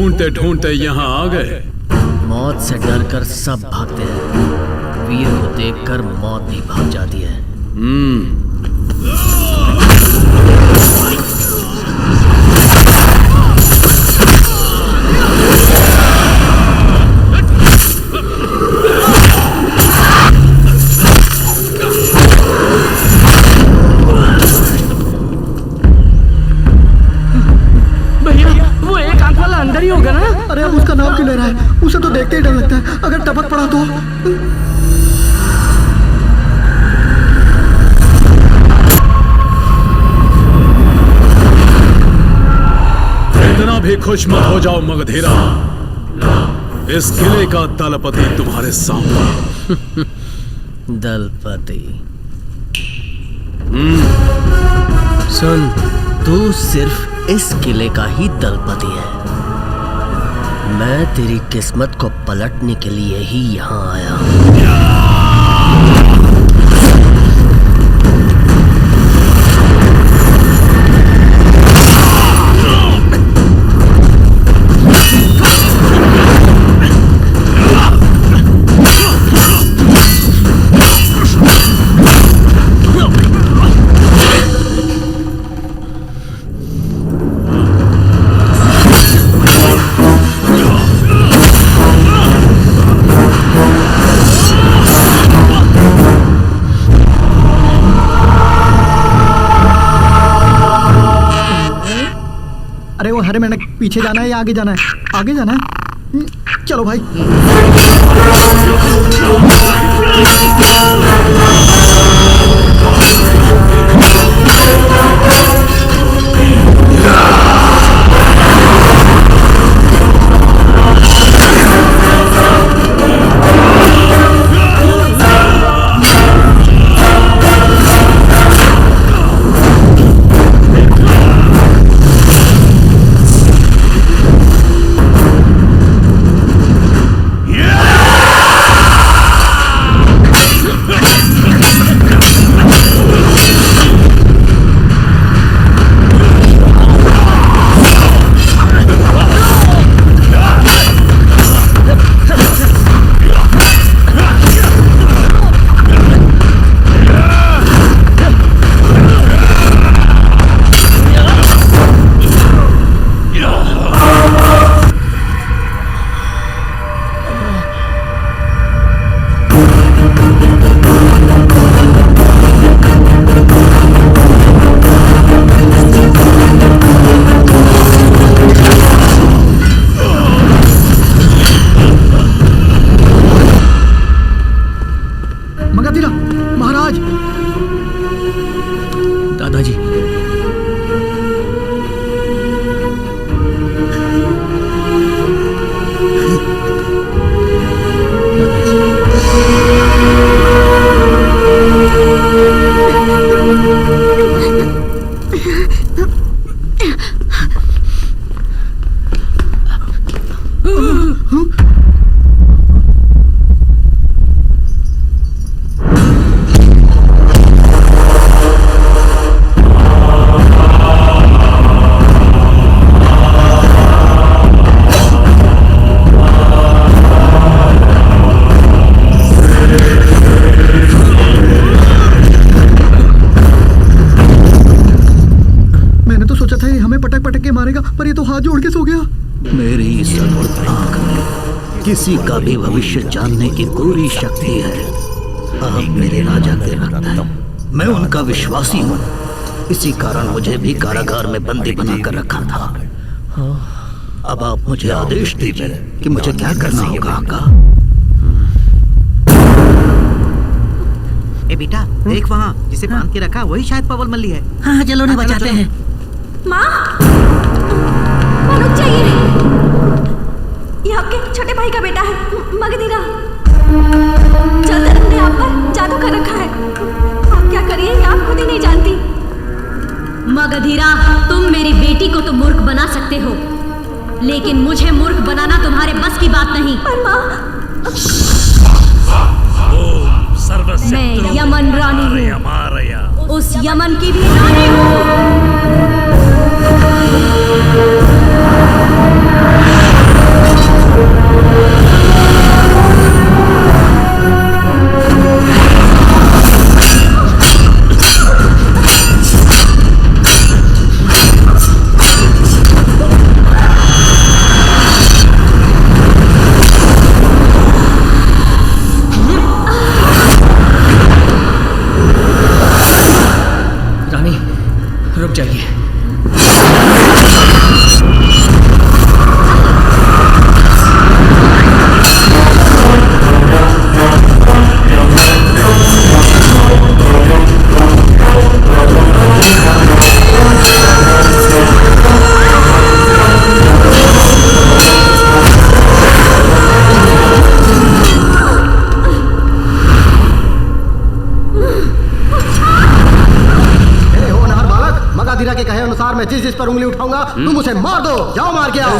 ढूंढते ढूंढते यहाँ आ गए। मौत से डरकर सब भागते हैं, वीर को देखकर मौत भी भाग जाती है। अंदर ही होगा ना? अरे अब उसका नाम क्यों ले रहा है? उसे तो देखते ही डर लगता है, अगर टपक पड़ा तो। इतना भी खुश मत हो जाओ मगधीरा, इस किले का दलपति तुम्हारे सामने। दलपति? सुन, तू सिर्फ इस किले का ही दलपति है। मैं तेरी किस्मत को पलटने के लिए ही यहाँ आया हूँ। अरे वो हरे मेंढक पीछे जाना है या आगे जाना है? आगे जाना है। चलो भाई। पर ये तो हाथ जोड़ के सो गया। मेरी सदुर्द आंख में किसी का भी भविष्य जानने की पूरी शक्ति है। आप मेरे राजा के रक्त हैं, मैं उनका विश्वासी हूँ, इसी कारण मुझे भी कारागार में बंदी बनाकर रखा था। अब आप मुझे आदेश दीजिए कि मुझे क्या करना होगा। आका, ए बेटा, देख वहाँ जिसे बांध के रखा वही शायद पवल मल्ली है। हाँ चलो ना बचाते हैं। माँ, रुक जाइए, ये आपके छोटे भाई का बेटा है मगधीरा। चंद्र ने आप पर जादू कर रखा है, आप क्या करिए ये आप खुद ही नहीं जानती। मगधीरा, तुम मेरी बेटी को तो मूर्ख बना सकते हो, लेकिन मुझे मूर्ख बनाना तुम्हारे बस की बात नहीं। पर माँ, मैं यमन रानी हूँ, उस यमन की भी रानी हूँ। जाइए। के कहे अनुसार मैं जिस जिस पर उंगली उठाऊंगा तुम उसे मार दो। जाओ मार के आओ।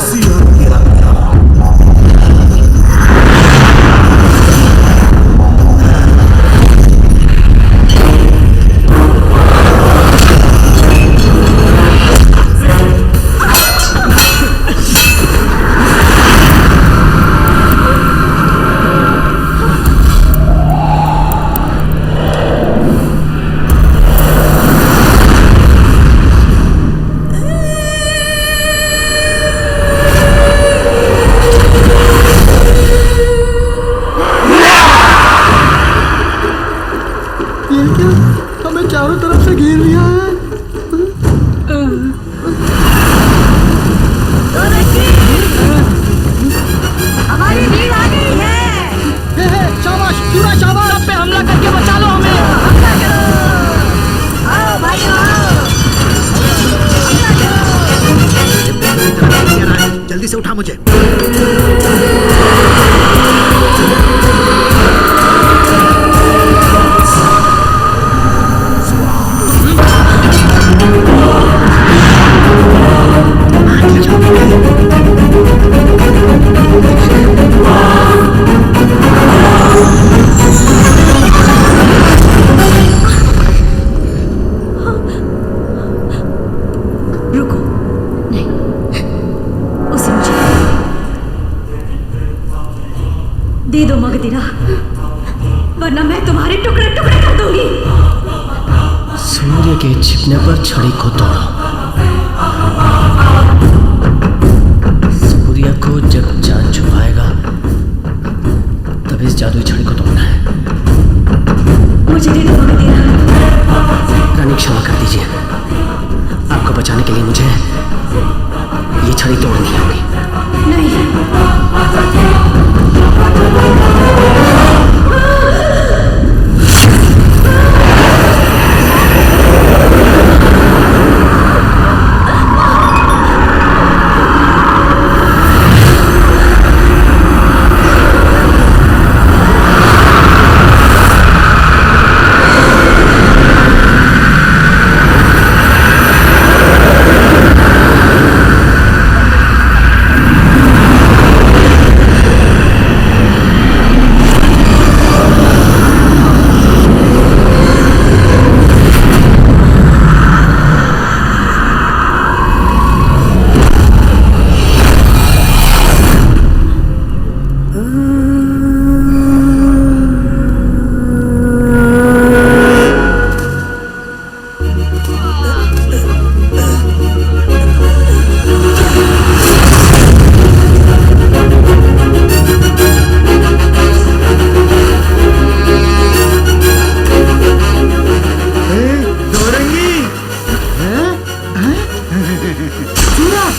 जल्दी से उठा मुझे। रुको, नहीं, उसे मुझे दे दो मगधीरा, वरना मैं तुम्हारे टुकड़े टुकड़े कर दूंगी। सूर्य के छिपने पर छड़ी को तोड़ो। सूर्य को जब चांद छुपाएगा तब इस जादुई छड़ी को तोड़ना है। मुझे दे दो मगधीरा। रानी क्षमा कर दीजिए, आपको बचाने के लिए मुझे ये छड़ी तोड़नी होगी। नहीं,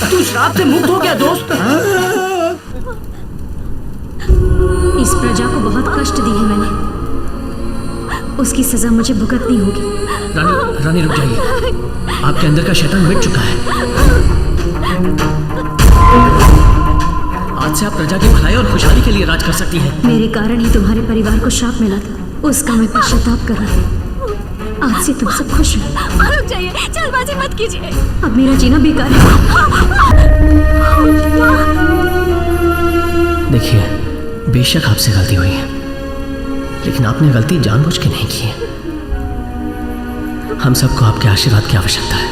तू श्राप से मुक्त हो गया दोस्त। इस प्रजा को बहुत कष्ट दी है मैंने, उसकी सजा मुझे भुगतनी होगी। रानी रुक जाइए, आपके अंदर का शैतान मिट चुका है। आज से आप प्रजा की भलाई और खुशहाली के लिए राज कर सकती हैं। मेरे कारण ही तुम्हारे परिवार को श्राप मिला था, उसका मैं पश्चाताप कर रही हूँ। आज से तुम सब खुश हो। रुक जाइए, जल्दबाजी मत कीजिए। अब मेरा जीना बेकार है। देखिए, बेशक आपसे गलती हुई है, लेकिन आपने गलती जानबूझ के नहीं की है। हम सबको आपके आशीर्वाद की आवश्यकता है।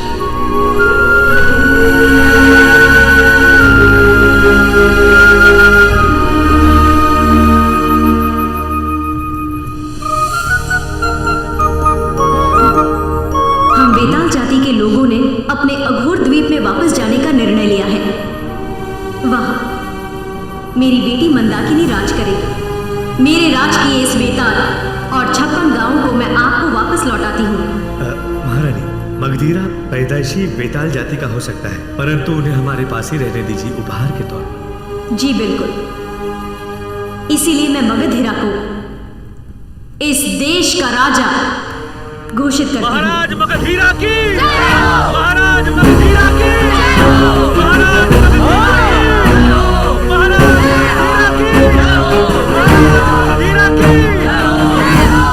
हम बेताल जाति के लोगों ने अपने अघोर द्वीप में वापस जाने का निर्णय लिया है। वहां मेरी बेटी मंदाकिनी राज करेगी। मेरे राज किए इस बेताल और 56 गांवों को मैं आपको वापस लौटाती हूँ। महारानी, मगधीरा पैदाइशी बेताल जाति का हो सकता है, परंतु उन्हें हमारे पास ही रहने दीजिए उपहार के तौर पर। जी बिल्कुल, इसीलिए मैं मगधीरा को इस देश का राजा घोषित करती हूँ। महाराज मगधीरा की, महाराज मगधीरा की, महाराज मगधीरा की।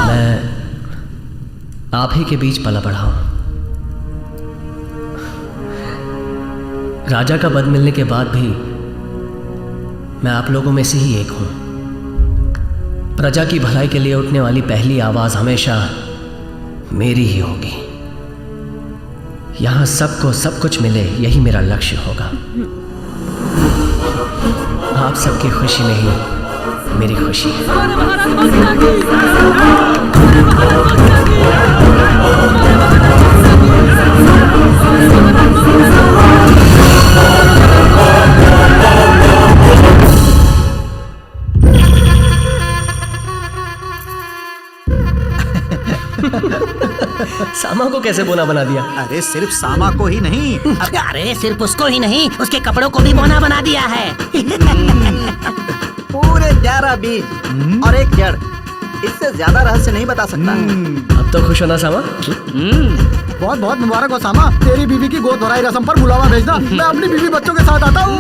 मैं आप ही के बीच पला बढ़ा हूं। राजा का पद मिलने के बाद भी मैं आप लोगों में से ही एक हूं। प्रजा की भलाई के लिए उठने वाली पहली आवाज हमेशा मेरी ही होगी। यहां सबको सब कुछ मिले, यही मेरा लक्ष्य होगा। आप सबकी खुशी में ही मेरी खुशी है। सामा को कैसे बोना बना दिया? अरे सिर्फ सामा को ही नहीं, अरे सिर्फ उसको ही नहीं, उसके कपड़ों को भी बोना बना दिया है। पूरे 11 बीज और एक जड़, इससे ज्यादा रहस्य नहीं बता सकता। अब तो खुश होना सामा। बहुत बहुत मुबारक हो सामा, तेरी बीवी की गोद भराई रस्म पर बुलावा भेजना। मैं अपनी बीवी बच्चों के साथ आता हूँ।